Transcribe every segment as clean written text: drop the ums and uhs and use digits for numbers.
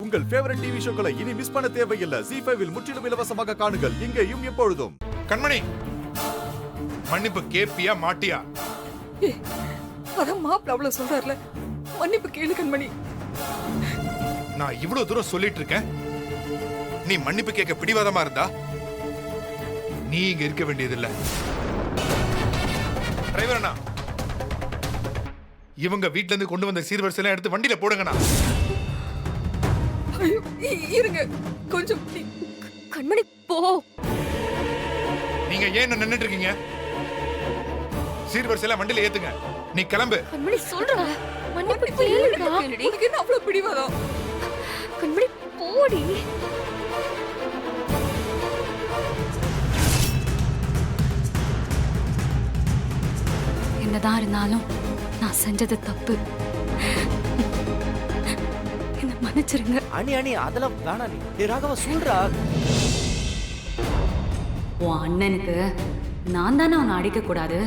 உங்கள் favourite TV ஷோக்களை இனி miss பண்ண தேவையில்லை. ZEE5 இல் முற்றிலும் இலவசமாக காணுங்கள், இங்கேயும் எப்பொழுதும். கண்மணி, மன்னிப்பு கேப்பியா மாட்டியா? அதான் மாப்பிள்ள அவ்வளவு சொல்றாருல, மன்னிப்பு கேளு கண்மணி. நான் இவ்வளவு தூரம் சொல்லிட்டு இருக்கேன், நீ மன்னிப்பு கேட்க பிடிவாதமா இருந்தா நீ இங்க இருக்க வேண்டியதில்லை. டிரைவர் அண்ணா, இவங்க வீட்ல இருந்து கொண்டு வந்த சீர்வரிசை எல்லாம் எடுத்து வண்டியில போடுங்கண்ணா. ஐயோ, இருங்க கொஞ்சம். கண்மணி போ. நீங்க ஏன் நின்னுட்டு இருக்கீங்க? சீர்வரிசை எல்லாம் வண்டியில ஏத்துங்க. நீ கிளம்பு. கண்மணி சொல்றா, மன்னிப்பு கேளுடா. உனக்கு என்ன அவ்வளவு பிடிவாதம்? கண்மணி போடி. என்னதான் இருந்தாலும் நான் செஞ்சது தப்பு. என்ன மன்னிச்சிருங்க. அணி அதெல்லாம் வேணா. நீ ராகவா சொல்றா. உன் அண்ணனுக்கு நான் தானே உன்னை அடிக்க கூடாது,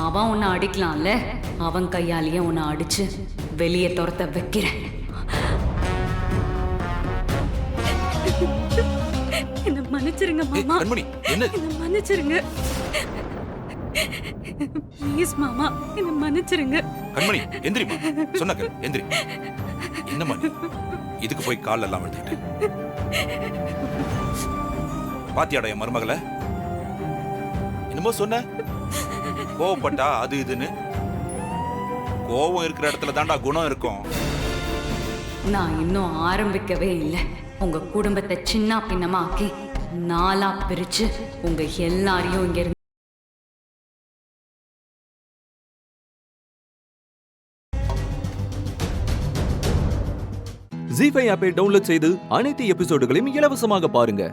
அவன் உன்னை அடிக்கலாம்ல. அவன் கையாலேயே உன்னை அடிச்சு வெளியே துரத்த வைக்கிறேன். என்ன மன்னிச்சிருங்க மாமா. என்ன மன்னிச்சிருங்க ப்ளீஸ் மாமா, என்ன மன்னிச்சிருங்க. கண்மணி எந்திரிமா, சொன்ன எந்திரி. என்னம்மா நீ இதுக்கு போய் கால் எல்லாம் எடுத்துக்கிட்டு பாத்தியாடா என் மருமகளை? என்னமோ சொன்ன, கோவப்பட்டா அது இதுன்னு. கோவம் இருக்கிற இடத்துல தாண்டா குணம் இருக்கும். நான் இன்னும் ஆரம்பிக்கவே இல்லை. உங்க குடும்பத்தை சின்ன பின்னமா ஆக்கி நாலா பிரிச்சு உங்க எல்லாரையும் இங்க ZEE5 ஆப்பை டவுன்லோட் செய்து அனைத்து எபிசோடுகளையும் இலவசமாக பாருங்க.